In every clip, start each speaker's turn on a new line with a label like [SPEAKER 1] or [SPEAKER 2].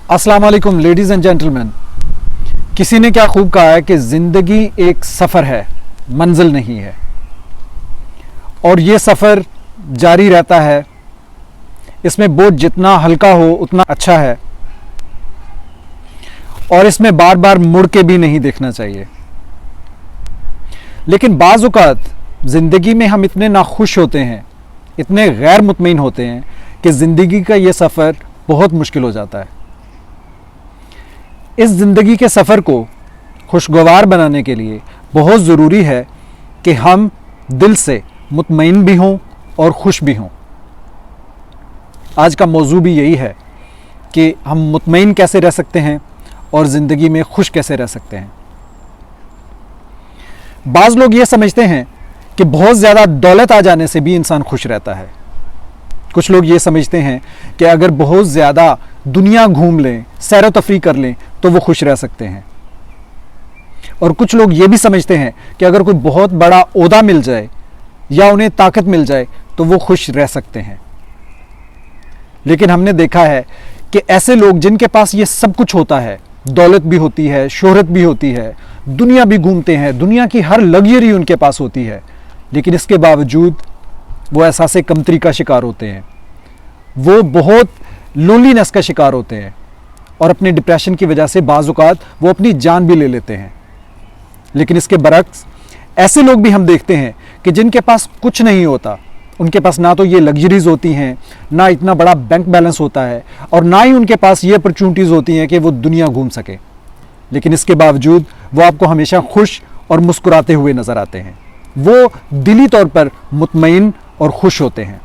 [SPEAKER 1] अस्सलाम वालेकुम ladies and gentleman. किसी ने क्या खूब कहा है कि ज़िंदगी एक सफ़र है, मंजिल नहीं है। और ये सफ़र जारी रहता है, इसमें बोझ जितना हल्का हो उतना अच्छा है, और इसमें बार बार मुड़ के भी नहीं देखना चाहिए। लेकिन बाज़ औक़ात ज़िंदगी में हम इतने नाखुश होते हैं, इतने गैर मुतमईन होते हैं कि ज़िंदगी का ये सफ़र बहुत मुश्किल हो जाता है। इस ज़िंदगी के सफ़र को खुशगवार बनाने के लिए बहुत ज़रूरी है कि हम दिल से मुतमईन भी हों और खुश भी हों। आज का मौजू भी यही है कि हम मुतमईन कैसे रह सकते हैं और ज़िंदगी में खुश कैसे रह सकते हैं। बाज़ लोग ये समझते हैं कि बहुत ज़्यादा दौलत आ जाने से भी इंसान खुश रहता है। कुछ लोग ये समझते हैं कि अगर बहुत ज़्यादा दुनिया घूम लें, सैर व तफरी कर लें तो वो खुश रह सकते हैं। और कुछ लोग ये भी समझते हैं कि अगर कोई बहुत बड़ा ओहदा मिल जाए या उन्हें ताकत मिल जाए तो वो खुश रह सकते हैं। लेकिन हमने देखा है कि ऐसे लोग जिनके पास ये सब कुछ होता है, दौलत भी होती है, शोहरत भी होती है, दुनिया भी घूमते हैं, दुनिया की हर लग्जरी उनके पास होती है, लेकिन इसके बावजूद वो एहसास कमतरी का शिकार होते हैं। वो बहुत लोनलीनेस का शिकार होते हैं और अपने डिप्रेशन की वजह से बाज़ औक़ात वो अपनी जान भी ले लेते हैं। लेकिन इसके बरक्स ऐसे लोग भी हम देखते हैं कि जिनके पास कुछ नहीं होता, उनके पास ना तो ये लग्जरीज होती हैं, ना इतना बड़ा बैंक बैलेंस होता है, और ना ही उनके पास ये अपॉर्चुनिटीज़ होती हैं कि वो दुनिया घूम सके। लेकिन इसके बावजूद वो आपको हमेशा खुश और मुस्कुराते हुए नज़र आते हैं। वो दिली तौर पर मुतमईन और खुश होते हैं।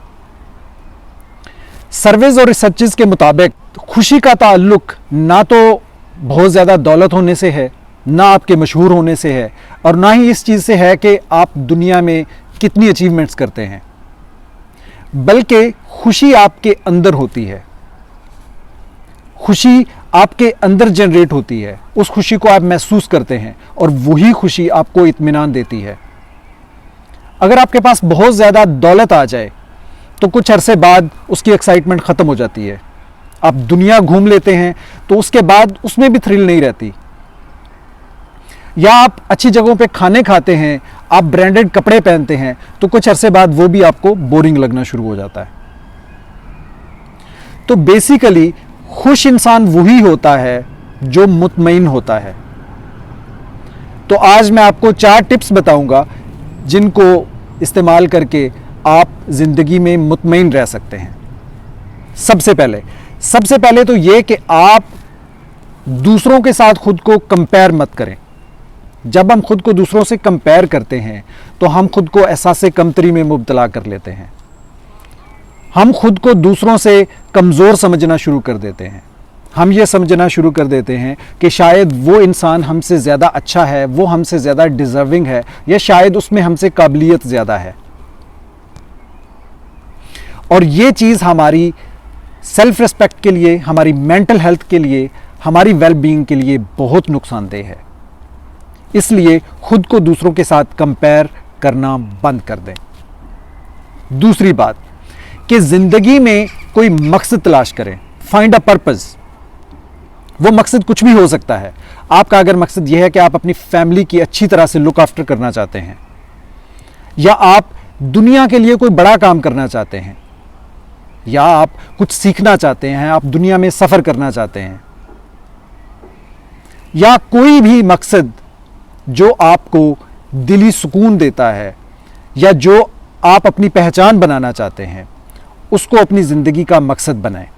[SPEAKER 1] सर्वेज और रिसर्चेस के मुताबिक खुशी का ताल्लुक ना तो बहुत ज़्यादा दौलत होने से है, ना आपके मशहूर होने से है, और ना ही इस चीज़ से है कि आप दुनिया में कितनी अचीवमेंट्स करते हैं, बल्कि खुशी आपके अंदर होती है। खुशी आपके अंदर जनरेट होती है, उस खुशी को आप महसूस करते हैं और वही खुशी आपको इत्मीनान देती है। अगर आपके पास बहुत ज़्यादा दौलत आ जाए तो कुछ अरसे बाद उसकी एक्साइटमेंट ख़त्म हो जाती है। आप दुनिया घूम लेते हैं तो उसके बाद उसमें भी थ्रिल नहीं रहती। या आप अच्छी जगहों पे खाने खाते हैं, आप ब्रांडेड कपड़े पहनते हैं, तो कुछ अरसे बाद वो भी आपको बोरिंग लगना शुरू हो जाता है। तो बेसिकली खुश इंसान वही होता है जो मुतमईन होता है। तो आज मैं आपको 4 टिप्स बताऊंगा जिनको इस्तेमाल करके आप ज़िंदगी में मुतमईन रह सकते हैं। सबसे पहले तो ये कि आप दूसरों के साथ खुद को कंपेयर मत करें। जब हम खुद को दूसरों से कंपेयर करते हैं तो हम खुद को एहसास कमतरी में मुब्तला कर लेते हैं। हम खुद को दूसरों से कमज़ोर समझना शुरू कर देते हैं। हम ये समझना शुरू कर देते हैं कि शायद वो इंसान हमसे ज़्यादा अच्छा है, वो हमसे ज़्यादा डिज़र्विंग है, या शायद उसमें हमसे काबिलियत ज़्यादा है। और ये चीज़ हमारी सेल्फ रिस्पेक्ट के लिए, हमारी मेंटल हेल्थ के लिए, हमारी वेलबींग के लिए बहुत नुकसानदेह है। इसलिए खुद को दूसरों के साथ कंपेयर करना बंद कर दें। दूसरी बात कि ज़िंदगी में कोई मकसद तलाश करें। Find a purpose. वो मकसद कुछ भी हो सकता है। आपका अगर मकसद यह है कि आप अपनी फैमिली की अच्छी तरह से लुक आफ्टर करना चाहते हैं, या आप दुनिया के लिए कोई बड़ा काम करना चाहते हैं, या आप कुछ सीखना चाहते हैं, आप दुनिया में सफ़र करना चाहते हैं, या कोई भी मकसद जो आपको दिली सुकून देता है या जो आप अपनी पहचान बनाना चाहते हैं, उसको अपनी ज़िंदगी का मकसद बनाएं।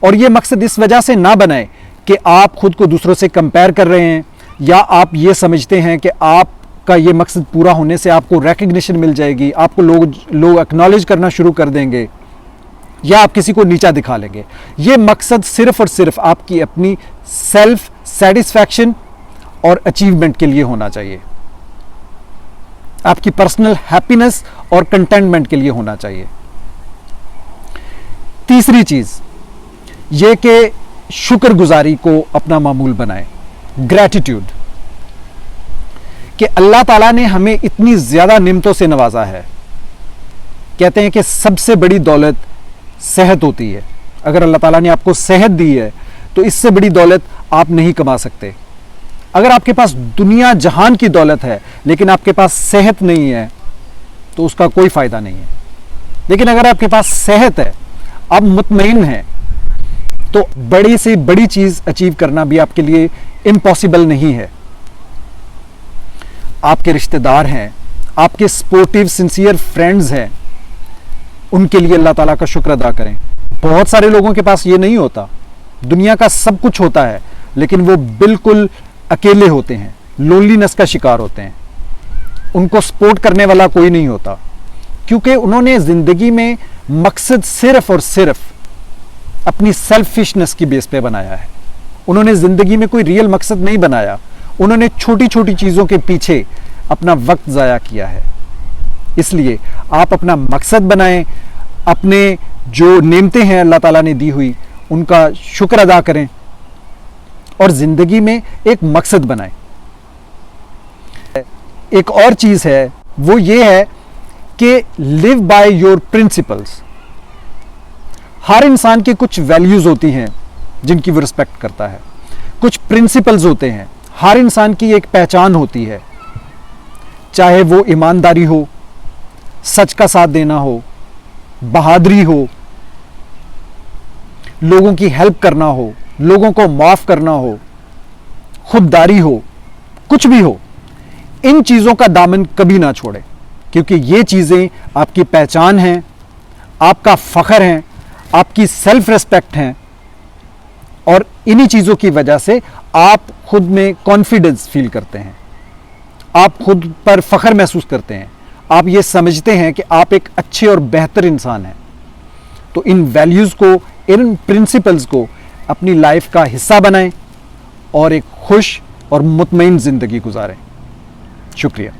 [SPEAKER 1] और ये मकसद इस वजह से ना बनाएं कि आप खुद को दूसरों से कंपेयर कर रहे हैं, या आप ये समझते हैं कि आपका ये मकसद पूरा होने से आपको रिकग्निशन मिल जाएगी, आपको लोग एक्नॉलेज करना शुरू कर देंगे, या आप किसी को नीचा दिखा लेंगे। ये मकसद सिर्फ और सिर्फ आपकी अपनी सेल्फ सेटिस्फैक्शन और अचीवमेंट के लिए होना चाहिए, आपकी पर्सनल हैप्पीनेस और कंटेंटमेंट के लिए होना चाहिए। तीसरी चीज़ ये कि शुक्रगुजारी को अपना मामूल बनाएं। ग्रैटिट्यूड, कि अल्लाह ताला ने हमें इतनी ज़्यादा नेमतों से नवाजा है। कहते हैं कि सबसे बड़ी दौलत सेहत होती है। अगर अल्लाह ताला ने आपको सेहत दी है तो इससे बड़ी दौलत आप नहीं कमा सकते। अगर आपके पास दुनिया जहान की दौलत है लेकिन आपके पास सेहत नहीं है तो उसका कोई फायदा नहीं है। लेकिन अगर आपके पास सेहत है, आप मुतमईन हैं, तो बड़ी से बड़ी चीज अचीव करना भी आपके लिए इम्पॉसिबल नहीं है। आपके रिश्तेदार हैं, आपके सपोर्टिव सिंसियर फ्रेंड्स हैं, उनके लिए अल्लाह ताला का शुक्र अदा करें। बहुत सारे लोगों के पास ये नहीं होता, दुनिया का सब कुछ होता है लेकिन वो बिल्कुल अकेले होते हैं, लोनलीनेस का शिकार होते हैं, उनको सपोर्ट करने वाला कोई नहीं होता, क्योंकि उन्होंने जिंदगी में मकसद सिर्फ और सिर्फ अपनी सेल्फिशनेस की बेस पे बनाया है। उन्होंने जिंदगी में कोई रियल मकसद नहीं बनाया, उन्होंने छोटी छोटी चीजों के पीछे अपना वक्त जाया किया है। इसलिए आप अपना मकसद बनाएं, अपने जो नेमतें हैं अल्लाह ताला ने दी हुई उनका शुक्र अदा करें और जिंदगी में एक मकसद बनाएं। एक और चीज है, वो ये है कि लिव बाय योर प्रिंसिपल्स। हर इंसान की कुछ वैल्यूज होती हैं जिनकी वो रिस्पेक्ट करता है, कुछ प्रिंसिपल्स होते हैं, हर इंसान की एक पहचान होती है, चाहे वो ईमानदारी हो, सच का साथ देना हो, बहादुरी हो, लोगों की हेल्प करना हो, लोगों को माफ करना हो, खुददारी हो, कुछ भी हो। इन चीजों का दामन कभी ना छोड़े, क्योंकि ये चीजें आपकी पहचान हैं, आपका फख्र हैं, आपकी सेल्फ रिस्पेक्ट हैं और इन्हीं चीजों की वजह से आप खुद में कॉन्फिडेंस फील करते हैं, आप खुद पर फख्र महसूस करते हैं, आप ये समझते हैं कि आप एक अच्छे और बेहतर इंसान हैं। तो इन वैल्यूज को, इन प्रिंसिपल्स को अपनी लाइफ का हिस्सा बनाएं और एक खुश और मुतमईन जिंदगी गुजारें। शुक्रिया।